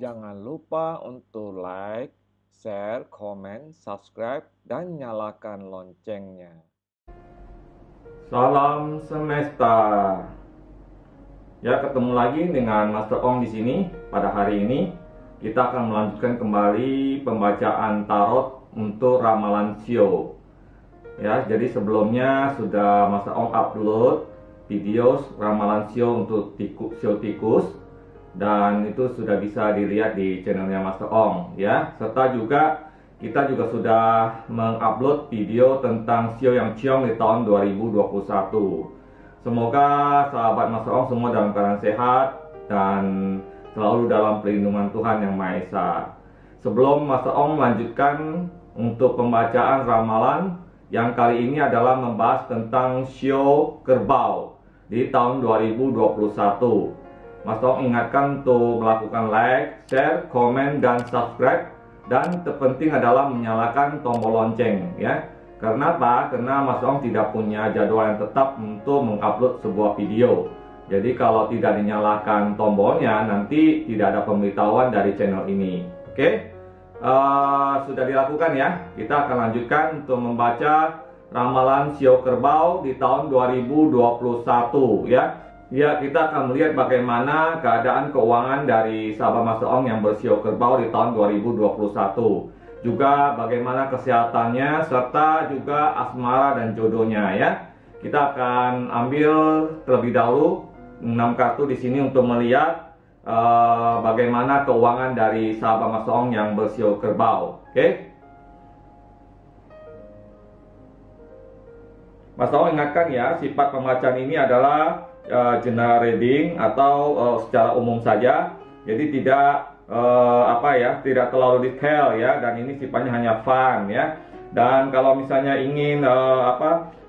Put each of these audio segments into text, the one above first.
Jangan lupa untuk like, share, komen, subscribe, dan nyalakan loncengnya. Salam semesta. Ya, ketemu lagi dengan Master Ong di sini. Pada hari ini kita akan melanjutkan kembali pembacaan tarot untuk ramalan Shio. Ya, jadi sebelumnya sudah Master Ong upload video ramalan Shio untuk Shio tikus, dan itu sudah bisa dilihat di channelnya Master Ong ya. Serta juga kita juga sudah mengupload video tentang Shio yang ciong di tahun 2021. Semoga sahabat Master Ong semua dalam keadaan sehat dan selalu dalam perlindungan Tuhan Yang Maha Esa. Sebelum Master Ong melanjutkan untuk pembacaan ramalan yang kali ini adalah membahas tentang Shio kerbau di tahun 2021. Master Ong ingatkan untuk melakukan like, share, komen, dan subscribe, dan terpenting adalah menyalakan tombol lonceng ya. Karena apa? Karena Master Ong tidak punya jadwal yang tetap untuk mengupload sebuah video. Jadi kalau tidak dinyalakan tombolnya, nanti tidak ada pemberitahuan dari channel ini. Oke? Sudah dilakukan ya. Kita akan lanjutkan untuk membaca ramalan Shio kerbau di tahun 2021 ya. Ya, kita akan melihat bagaimana keadaan keuangan dari sahabat Master Ong yang bersio kerbau di tahun 2021. Juga bagaimana kesehatannya, serta juga asmara dan jodohnya ya. Kita akan ambil terlebih dahulu 6 kartu di sini untuk melihat bagaimana keuangan dari sahabat Master Ong yang bersio kerbau. Oke? Master Ong ingatkan ya, sifat pembacaan ini adalah general reading atau secara umum saja. Jadi tidak tidak terlalu detail ya, dan ini sifatnya hanya fun ya. Dan kalau misalnya ingin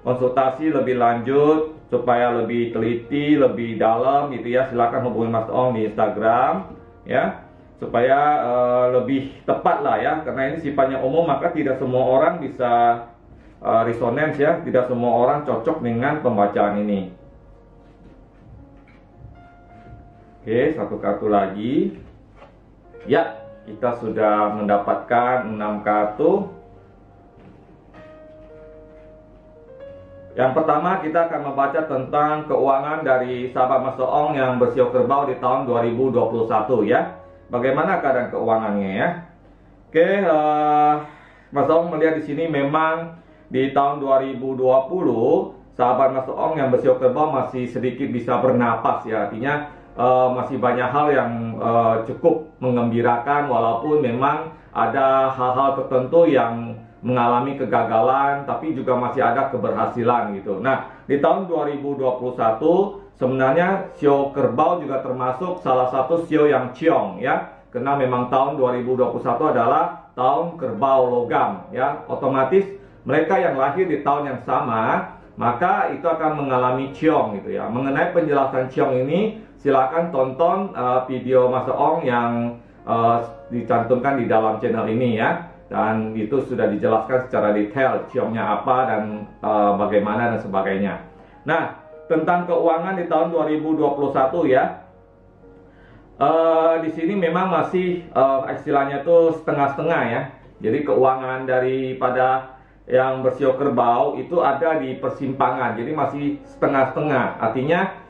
konsultasi lebih lanjut supaya lebih teliti, lebih dalam gitu ya, silakan hubungi Master Ong di Instagram ya, supaya lebih tepat lah ya. Karena ini sifatnya umum, maka tidak semua orang bisa resonance ya, tidak semua orang cocok dengan pembacaan ini. Oke, satu kartu lagi. Ya, kita sudah mendapatkan 6 kartu. Yang pertama kita akan membaca tentang keuangan dari sahabat Master Ong yang bersio kerbau di tahun 2021 ya. Bagaimana keadaan keuangannya ya? Oke, Master Ong melihat di sini memang di tahun 2020 sahabat Master Ong yang bersio kerbau masih sedikit bisa bernapas ya. Artinya masih banyak hal yang cukup mengembirakan, walaupun memang ada hal-hal tertentu yang mengalami kegagalan, tapi juga masih ada keberhasilan gitu. Nah, di tahun 2021 sebenarnya Shio kerbau juga termasuk salah satu Shio yang ciong ya, karena memang tahun 2021 adalah tahun kerbau logam ya. Otomatis mereka yang lahir di tahun yang sama, maka itu akan mengalami ciong gitu ya. Mengenai penjelasan ciong ini, silakan tonton video Master Ong yang dicantumkan di dalam channel ini ya, dan itu sudah dijelaskan secara detail ciongnya apa dan bagaimana dan sebagainya. Nah, tentang keuangan di tahun 2021 ya, di sini memang masih istilahnya itu setengah-setengah ya. Jadi keuangan daripada yang bersio kerbau itu ada di persimpangan, jadi masih setengah-setengah. Artinya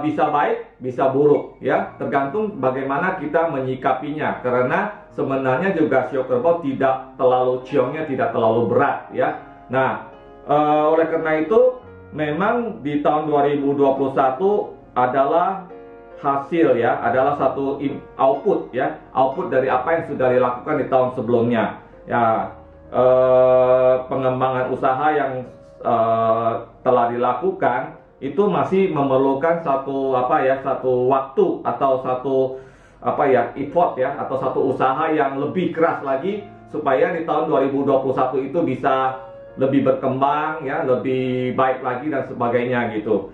bisa baik, bisa buruk ya, tergantung bagaimana kita menyikapinya. Karena sebenarnya juga Shio kerbau tidak terlalu ciongnya, tidak terlalu berat ya. Nah, oleh karena itu memang di tahun 2021 adalah hasil ya, adalah satu output ya, output dari apa yang sudah dilakukan di tahun sebelumnya ya. Pengembangan usaha yang telah dilakukan itu masih memerlukan satu satu waktu atau satu effort ya, atau satu usaha yang lebih keras lagi supaya di tahun 2021 itu bisa lebih berkembang ya, lebih baik lagi dan sebagainya gitu.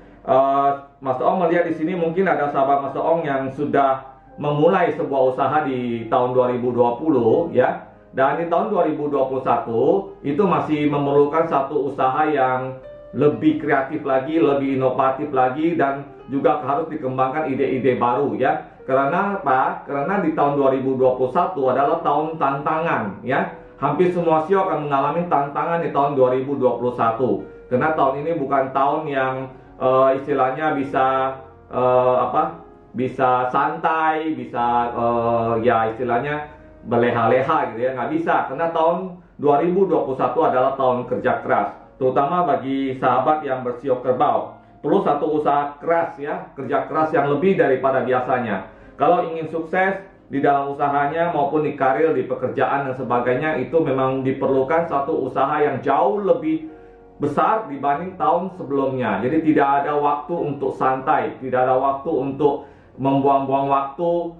Master Ong melihat di sini mungkin ada sahabat Master Ong yang sudah memulai sebuah usaha di tahun 2020 ya. Dan di tahun 2021 itu masih memerlukan satu usaha yang lebih kreatif lagi, lebih inovatif lagi, dan juga harus dikembangkan ide-ide baru ya. Karena apa? Karena di tahun 2021 adalah tahun tantangan ya. Hampir semua CEO akan mengalami tantangan di tahun 2021. Karena tahun ini bukan tahun yang istilahnya bisa bisa santai, bisa ya istilahnya berleha-leha gitu ya. Nggak bisa, karena tahun 2021 adalah tahun kerja keras. Terutama bagi sahabat yang bersio kerbau, perlu satu usaha keras ya, kerja keras yang lebih daripada biasanya. Kalau ingin sukses di dalam usahanya maupun di karir, di pekerjaan dan sebagainya, itu memang diperlukan satu usaha yang jauh lebih besar dibanding tahun sebelumnya. Jadi tidak ada waktu untuk santai, tidak ada waktu untuk membuang-buang waktu,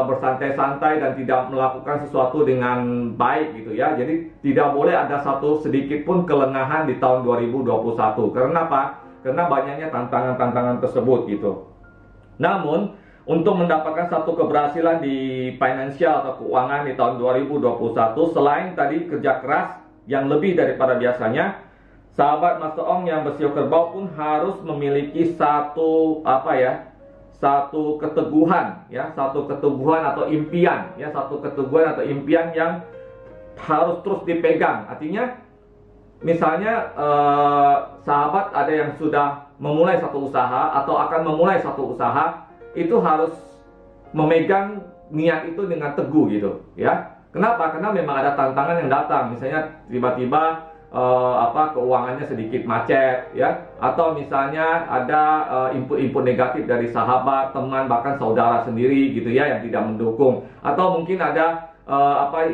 bersantai-santai dan tidak melakukan sesuatu dengan baik gitu ya. Jadi tidak boleh ada satu sedikit pun kelengahan di tahun 2021. Karena apa? Karena banyaknya tantangan-tantangan tersebut gitu. Namun untuk mendapatkan satu keberhasilan di financial atau keuangan di tahun 2021, selain tadi kerja keras yang lebih daripada biasanya, sahabat Master Ong yang bersio kerbau pun harus memiliki satu satu keteguhan ya, satu keteguhan atau impian ya, satu keteguhan atau impian yang harus terus dipegang. Artinya misalnya sahabat ada yang sudah memulai satu usaha atau akan memulai satu usaha, itu harus memegang niat itu dengan teguh gitu ya. Kenapa? Karena memang ada tantangan yang datang. Misalnya tiba-tiba keuangannya sedikit macet ya, atau misalnya ada input-input negatif dari sahabat, teman, bahkan saudara sendiri gitu ya yang tidak mendukung, atau mungkin ada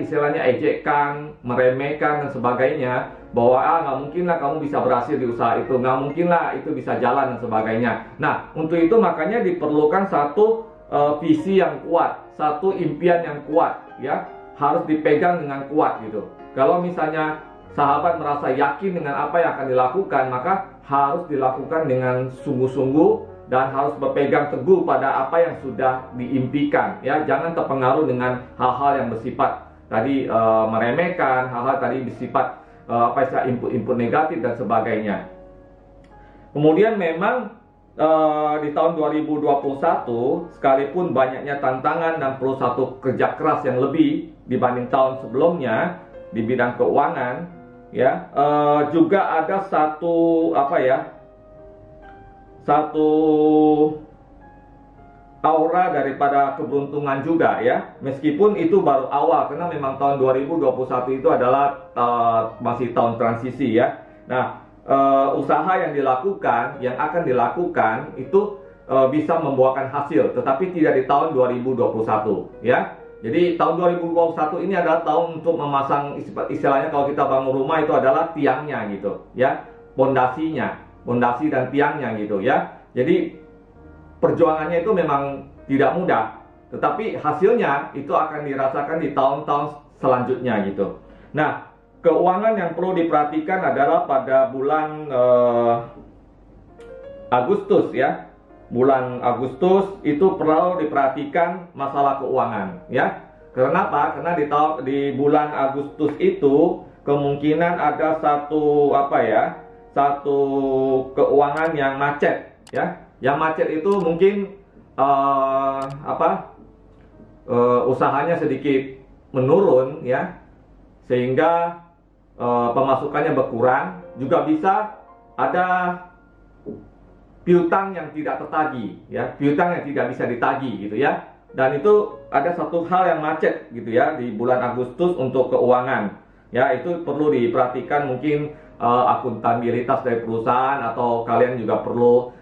istilahnya ejekan, meremehkan dan sebagainya, bahwa nggak mungkin lah kamu bisa berhasil di usaha itu, nggak mungkin lah itu bisa jalan dan sebagainya. Nah, untuk itu makanya diperlukan satu visi yang kuat, satu impian yang kuat ya, harus dipegang dengan kuat gitu. Kalau misalnya sahabat merasa yakin dengan apa yang akan dilakukan, maka harus dilakukan dengan sungguh-sungguh dan harus berpegang teguh pada apa yang sudah diimpikan ya. Jangan terpengaruh dengan hal-hal yang bersifat tadi meremehkan, hal-hal tadi bersifat input-input negatif dan sebagainya. Kemudian memang di tahun 2021 sekalipun banyaknya tantangan dan perlu satu kerja keras yang lebih dibanding tahun sebelumnya di bidang keuangan ya, juga ada satu satu aura daripada keberuntungan juga ya, meskipun itu baru awal, karena memang tahun 2021 itu adalah masih tahun transisi ya. Nah, usaha yang dilakukan, yang akan dilakukan itu bisa membuahkan hasil, tetapi tidak di tahun 2021 ya. Jadi tahun 2021 ini adalah tahun untuk memasang, istilahnya kalau kita bangun rumah itu adalah tiangnya gitu ya, pondasinya, pondasi dan tiangnya gitu ya. Jadi perjuangannya itu memang tidak mudah, tetapi hasilnya itu akan dirasakan di tahun-tahun selanjutnya gitu. Nah, keuangan yang perlu diperhatikan adalah pada bulan Agustus ya. Bulan Agustus itu perlu diperhatikan masalah keuangan ya. Karena apa? Karena di bulan Agustus itu kemungkinan ada satu satu keuangan yang macet ya. Yang macet itu mungkin usahanya sedikit menurun ya, sehingga pemasukannya berkurang. Juga bisa ada piutang yang tidak tertagih ya, piutang yang tidak bisa ditagih gitu ya. Dan itu ada satu hal yang macet gitu ya di bulan Agustus untuk keuangan ya. Itu perlu diperhatikan, mungkin akuntabilitas dari perusahaan, atau kalian juga perlu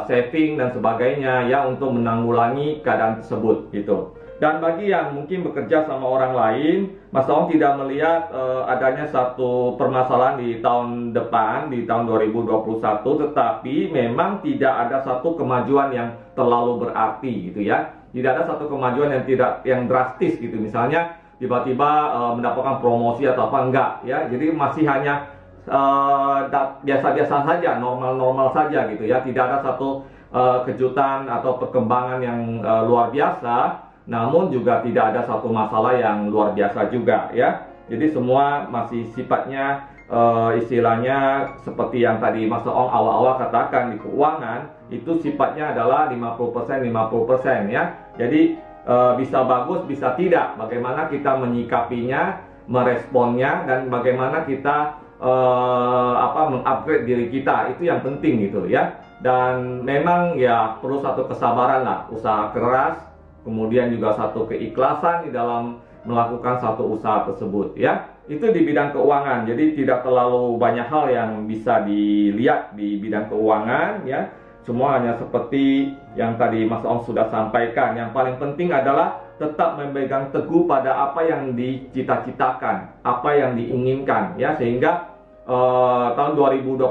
saving dan sebagainya ya untuk menanggulangi keadaan tersebut gitu. Dan bagi yang mungkin bekerja sama orang lain, Mas Ong tidak melihat adanya satu permasalahan di tahun depan, di tahun 2021, tetapi memang tidak ada satu kemajuan yang terlalu berarti gitu ya. Tidak ada satu kemajuan yang drastis gitu. Misalnya tiba-tiba mendapatkan promosi atau apa, enggak ya. Jadi masih hanya biasa-biasa saja, normal-normal saja gitu ya. Tidak ada satu kejutan atau perkembangan yang luar biasa. Namun juga tidak ada satu masalah yang luar biasa juga ya. Jadi semua masih sifatnya istilahnya seperti yang tadi Mas Ong awal-awal katakan, di keuangan itu sifatnya adalah 50% 50% ya. Jadi bisa bagus bisa tidak, bagaimana kita menyikapinya, meresponnya, dan bagaimana kita mengupgrade diri kita, itu yang penting gitu ya. Dan memang ya perlu satu kesabaran lah, usaha keras, kemudian juga satu keikhlasan di dalam melakukan satu usaha tersebut ya. Itu di bidang keuangan. Jadi tidak terlalu banyak hal yang bisa dilihat di bidang keuangan ya. Semua hanya seperti yang tadi Mas Ong sudah sampaikan. Yang paling penting adalah tetap memegang teguh pada apa yang dicita-citakan, apa yang diinginkan ya, sehingga tahun 2021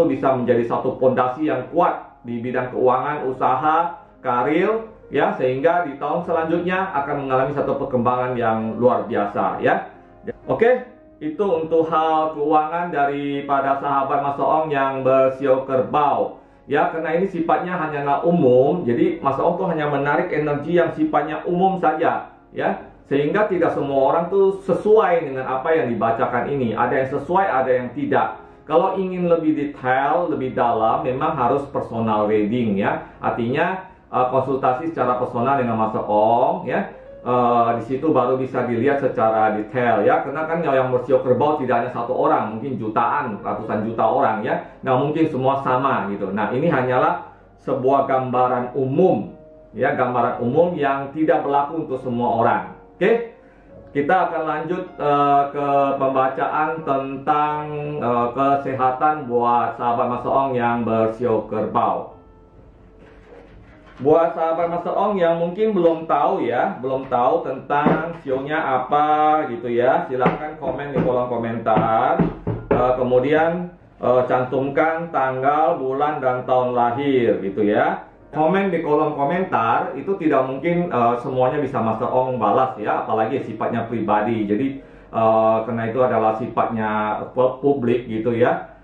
bisa menjadi satu pondasi yang kuat di bidang keuangan, usaha, karir ya, sehingga di tahun selanjutnya akan mengalami satu perkembangan yang luar biasa ya. Oke, itu untuk hal keuangan daripada sahabat Mas Ong yang bersio kerbau. Ya, karena ini sifatnya hanyalah umum, jadi Mas Ong tuh hanya menarik energi yang sifatnya umum saja, ya. Sehingga tidak semua orang tuh sesuai dengan apa yang dibacakan ini. Ada yang sesuai, ada yang tidak. Kalau ingin lebih detail, lebih dalam, memang harus personal reading ya. Artinya konsultasi secara personal dengan Mas Ong ya. Di situ baru bisa dilihat secara detail ya, karena kan yang bersio kerbau tidak hanya satu orang, mungkin jutaan, ratusan juta orang ya. Nah, mungkin semua sama gitu. Nah, ini hanyalah sebuah gambaran umum ya, gambaran umum yang tidak berlaku untuk semua orang. Oke, kita akan lanjut ke pembacaan tentang kesehatan buat sahabat Mas Ong yang bersio kerbau. Buat sahabat Mas Ong yang mungkin belum tahu ya, belum tahu tentang sionya apa gitu ya, silahkan komen di kolom komentar. Kemudian cantumkan tanggal, bulan, dan tahun lahir gitu ya. Komen di kolom komentar itu tidak mungkin semuanya bisa Mas Ong balas ya, apalagi sifatnya pribadi. Jadi karena itu adalah sifatnya publik gitu ya.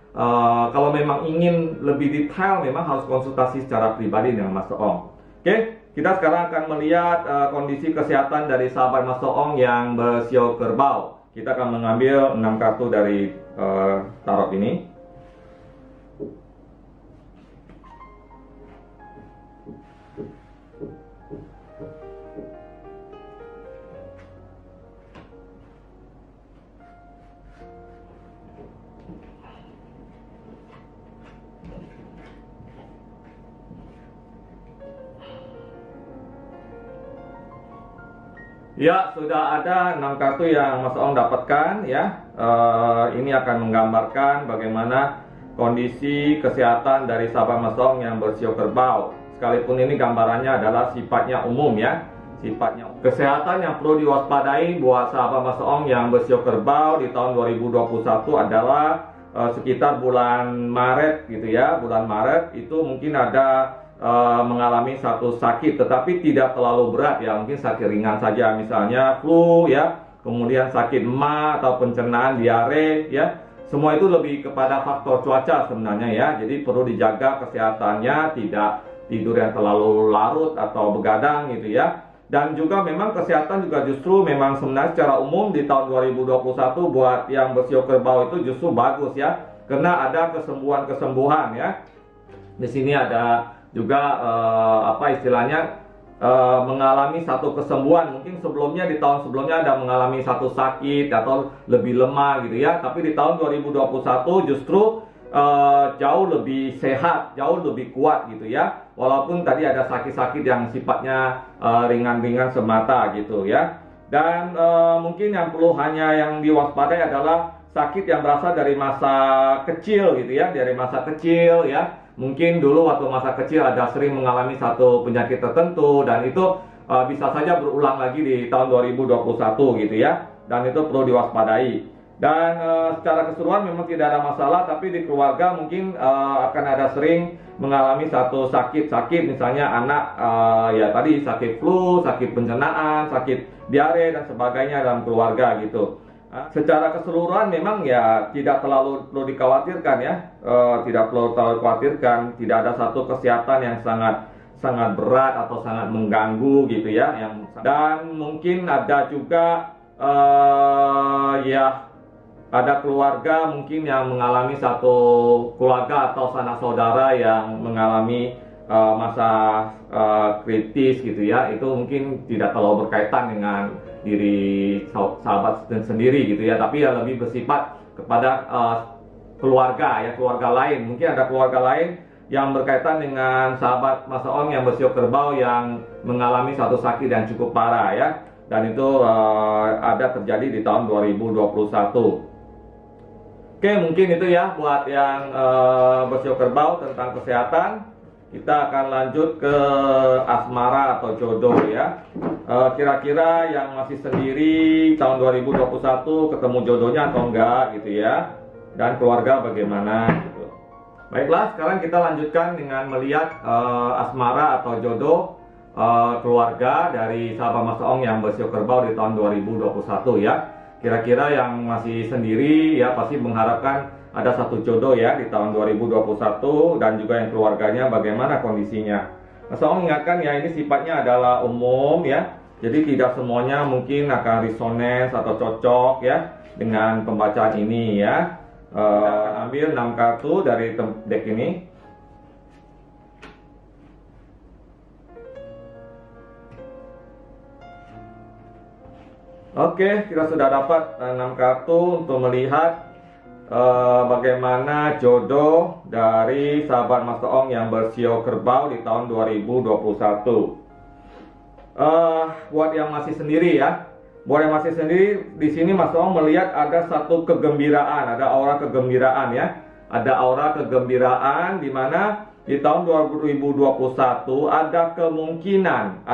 Kalau memang ingin lebih detail, memang harus konsultasi secara pribadi dengan Mas Ong. Oke, kita sekarang akan melihat kondisi kesehatan dari sahabat Mas Ong yang bersio kerbau. Kita akan mengambil 6 kartu dari tarot ini. Ya, sudah ada 6 kartu yang Mas Ong dapatkan ya. Ini akan menggambarkan bagaimana kondisi kesehatan dari sahabat Mas Ong yang bersio kerbau. Sekalipun ini gambarannya adalah sifatnya umum ya. Sifatnya kesehatan yang perlu diwaspadai buat sahabat Mas Ong yang bersio kerbau di tahun 2021 adalah sekitar bulan Maret gitu ya. Bulan Maret itu mungkin ada mengalami satu sakit, tetapi tidak terlalu berat ya, mungkin sakit ringan saja, misalnya flu ya, kemudian sakit emah atau pencernaan, diare ya. Semua itu lebih kepada faktor cuaca sebenarnya ya, jadi perlu dijaga kesehatannya, tidak tidur yang terlalu larut atau begadang gitu ya. Dan juga memang kesehatan juga justru memang sebenarnya secara umum di tahun 2021 buat yang bersio kerbau itu justru bagus ya, karena ada kesembuhan-kesembuhan ya. Di sini ada juga istilahnya mengalami satu kesembuhan. Mungkin sebelumnya di tahun sebelumnya ada mengalami satu sakit atau lebih lemah gitu ya, tapi di tahun 2021 justru jauh lebih sehat, jauh lebih kuat gitu ya, walaupun tadi ada sakit-sakit yang sifatnya ringan-ringan semata gitu ya. Dan mungkin yang perlu hanya yang diwaspadai adalah sakit yang berasal dari masa kecil gitu ya, dari masa kecil ya. Mungkin dulu waktu masa kecil ada sering mengalami satu penyakit tertentu, dan itu bisa saja berulang lagi di tahun 2021 gitu ya, dan itu perlu diwaspadai. Dan secara keseluruhan memang tidak ada masalah, tapi di keluarga mungkin akan ada sering mengalami satu sakit-sakit, misalnya anak ya tadi sakit flu, sakit pencernaan, sakit diare dan sebagainya dalam keluarga gitu. Secara keseluruhan memang ya tidak terlalu perlu dikhawatirkan ya, tidak perlu terlalu khawatirkan, tidak ada satu kesehatan yang sangat berat atau sangat mengganggu gitu ya. Dan mungkin ada juga ada keluarga mungkin yang mengalami satu keluarga atau sanak saudara yang mengalami masa kritis gitu ya, itu mungkin tidak terlalu berkaitan dengan diri sahabat sendiri gitu ya, tapi ya lebih bersifat kepada keluarga ya, keluarga lain. Mungkin ada keluarga lain yang berkaitan dengan sahabat Mas Ong yang bersio kerbau yang mengalami satu sakit yang cukup parah ya, dan itu ada terjadi di tahun 2021. Oke, mungkin itu ya buat yang bersio kerbau tentang kesehatan. Kita akan lanjut ke asmara atau jodoh ya. Kira-kira yang masih sendiri tahun 2021 ketemu jodohnya atau enggak gitu ya, dan keluarga bagaimana gitu. Baiklah, sekarang kita lanjutkan dengan melihat asmara atau jodoh keluarga dari sahabat Mas Ong yang bersio kerbau di tahun 2021 ya. Kira-kira yang masih sendiri ya pasti mengharapkan ada satu jodoh ya di tahun 2021, dan juga yang keluarganya bagaimana kondisinya. Mas Ong ingatkan ya, ini sifatnya adalah umum ya, jadi tidak semuanya mungkin akan resonance atau cocok ya dengan pembacaan ini ya. Ambil 6 kartu dari deck ini. Oke, kita sudah dapat 6 kartu untuk melihat bagaimana jodoh dari sahabat Mas Ong yang bersio kerbau di tahun 2021. Buat yang masih sendiri ya, buat yang masih sendiri di sini Mas Ong melihat ada satu kegembiraan, ada aura kegembiraan ya, ada aura kegembiraan di mana di tahun 2021 ada kemungkinan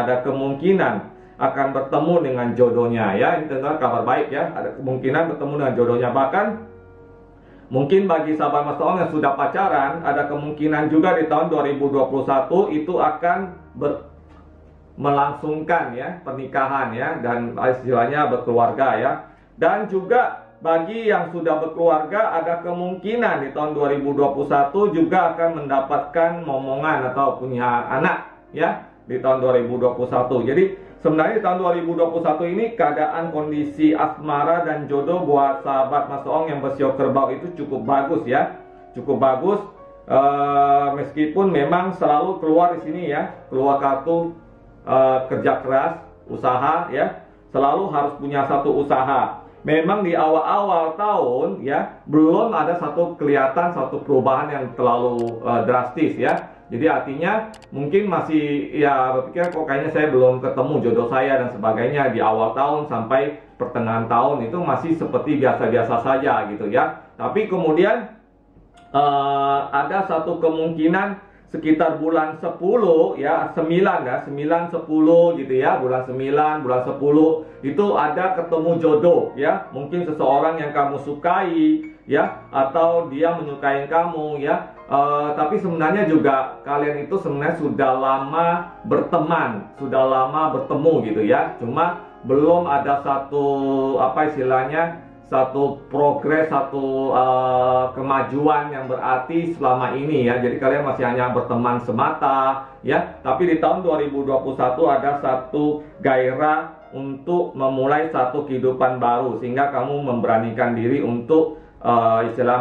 akan bertemu dengan jodohnya ya. Ini tentunya kabar baik ya, ada kemungkinan bertemu dengan jodohnya. Bahkan mungkin bagi sahabat Mas Ong yang sudah pacaran, ada kemungkinan juga di tahun 2021 itu akan melangsungkan ya pernikahan ya, dan istilahnya berkeluarga ya. Dan juga bagi yang sudah berkeluarga, ada kemungkinan di tahun 2021 juga akan mendapatkan momongan atau punya anak ya di tahun 2021. Jadi sebenarnya di tahun 2021 ini keadaan kondisi asmara dan jodoh buat sahabat Mas Ong yang bersio kerbau itu cukup bagus ya, cukup bagus. Meskipun memang selalu keluar di sini ya, keluar kartu kerja keras, usaha ya, selalu harus punya satu usaha. Memang di awal-awal tahun ya belum ada kelihatan satu perubahan yang terlalu drastis ya. Jadi artinya mungkin masih ya berpikir kok kayaknya saya belum ketemu jodoh saya dan sebagainya di awal tahun sampai pertengahan tahun itu masih seperti biasa-biasa saja gitu ya. Tapi kemudian ada satu kemungkinan sekitar bulan 10 ya, 9 ya, 9 10 gitu ya, bulan 9, bulan 10 itu ada ketemu jodoh ya. Mungkin seseorang yang kamu sukai ya, atau dia menyukai kamu ya. Tapi sebenarnya juga kalian itu sebenarnya sudah lama berteman, sudah lama bertemu gitu ya. Cuma belum ada satu satu progres, satu kemajuan yang berarti selama ini ya. Jadi kalian masih hanya berteman semata ya. Tapi di tahun 2021 ada satu gairah untuk memulai satu kehidupan baru, sehingga kamu memberanikan diri untuk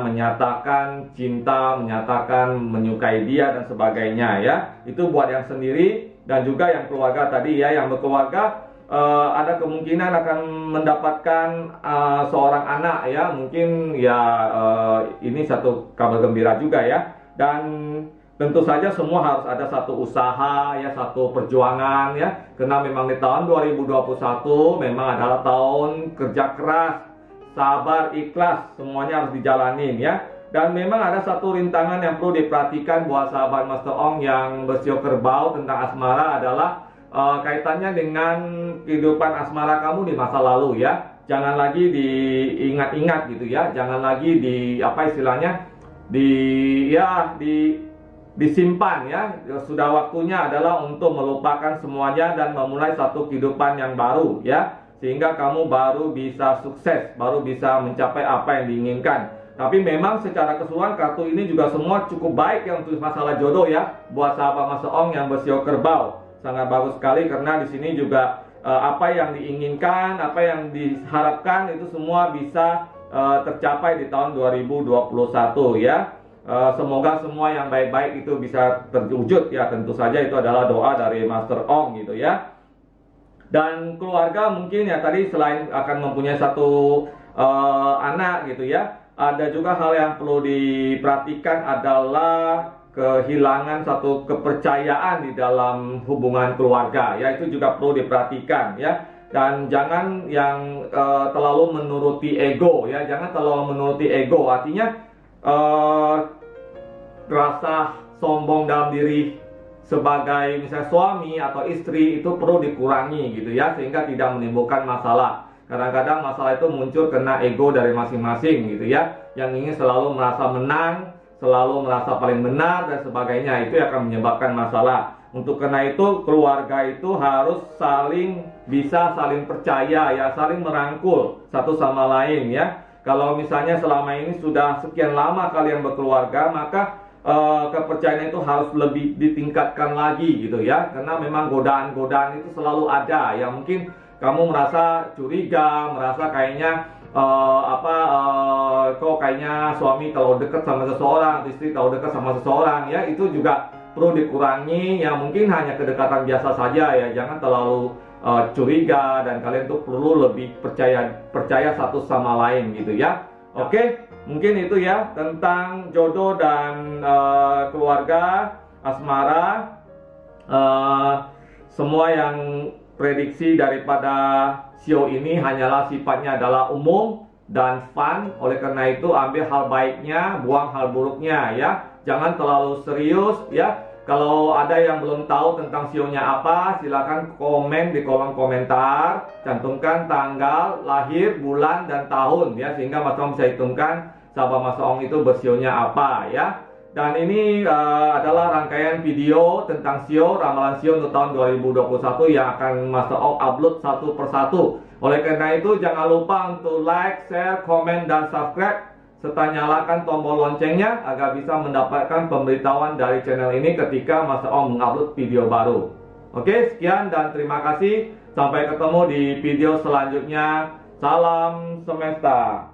menyatakan cinta, menyatakan menyukai dia dan sebagainya ya. Itu buat yang sendiri, dan juga yang keluarga tadi ya, yang berkeluarga ada kemungkinan akan mendapatkan seorang anak ya. Mungkin ya ini satu kabar gembira juga ya. Dan tentu saja semua harus ada satu usaha ya, satu perjuangan ya. Karena memang di tahun 2021 memang adalah tahun kerja keras, sabar, ikhlas, semuanya harus dijalanin ya. Dan memang ada satu rintangan yang perlu diperhatikan buat sahabat Master Ong yang bersio kerbau tentang asmara adalah kaitannya dengan kehidupan asmara kamu di masa lalu ya. Jangan lagi diingat-ingat gitu ya. Jangan lagi disimpan ya. Sudah waktunya adalah untuk melupakan semuanya dan memulai satu kehidupan yang baru ya. Sehingga kamu baru bisa sukses, baru bisa mencapai apa yang diinginkan. Tapi memang secara keseluruhan kartu ini juga semua cukup baik ya untuk masalah jodoh ya. Buat sahabat Master Ong yang bersio kerbau, sangat bagus sekali karena di sini juga apa yang diinginkan, apa yang diharapkan itu semua bisa tercapai di tahun 2021 ya. Semoga semua yang baik-baik itu bisa terwujud ya. Tentu saja itu adalah doa dari Master Ong gitu ya. Dan keluarga mungkin ya tadi selain akan mempunyai satu anak gitu ya, ada juga hal yang perlu diperhatikan adalah kehilangan satu kepercayaan di dalam hubungan keluarga ya, itu juga perlu diperhatikan ya. Dan jangan yang terlalu menuruti ego ya, jangan terlalu menuruti ego, artinya rasa sombong dalam diri sebagai misalnya suami atau istri itu perlu dikurangi gitu ya, sehingga tidak menimbulkan masalah. Kadang-kadang masalah itu muncul karena ego dari masing-masing gitu ya, yang ingin selalu merasa menang, selalu merasa paling benar dan sebagainya, itu akan menyebabkan masalah. Untuk karena itu keluarga itu harus bisa saling percaya ya, saling merangkul satu sama lain ya. Kalau misalnya selama ini sudah sekian lama kalian berkeluarga, maka kepercayaan itu harus lebih ditingkatkan lagi gitu ya, karena memang godaan-godaan itu selalu ada ya. Mungkin kamu merasa curiga, merasa kayaknya kok kayaknya suami kalau dekat sama seseorang, istri kalau dekat sama seseorang ya, itu juga perlu dikurangi ya. Mungkin hanya kedekatan biasa saja ya, jangan terlalu curiga, dan kalian tuh perlu lebih percaya satu sama lain gitu ya. Oke, mungkin itu ya tentang jodoh dan keluarga, asmara. Semua yang prediksi daripada show ini hanyalah sifatnya adalah umum dan fun. Oleh karena itu ambil hal baiknya, buang hal buruknya ya. Jangan terlalu serius ya. Kalau ada yang belum tahu tentang show-nya apa, silakan komen di kolom komentar, cantumkan tanggal lahir, bulan, dan tahun ya, sehingga Mas Ong bisa hitungkan sahabat Mas Ong itu bersionya apa ya. Dan ini adalah rangkaian video tentang show, ramalan show untuk tahun 2021 yang akan Mas Ong upload satu persatu. Oleh karena itu jangan lupa untuk like, share, komen, dan subscribe, serta nyalakan tombol loncengnya agar bisa mendapatkan pemberitahuan dari channel ini ketika Mas Ong mengupload video baru. Oke, sekian dan terima kasih. Sampai ketemu di video selanjutnya. Salam semesta.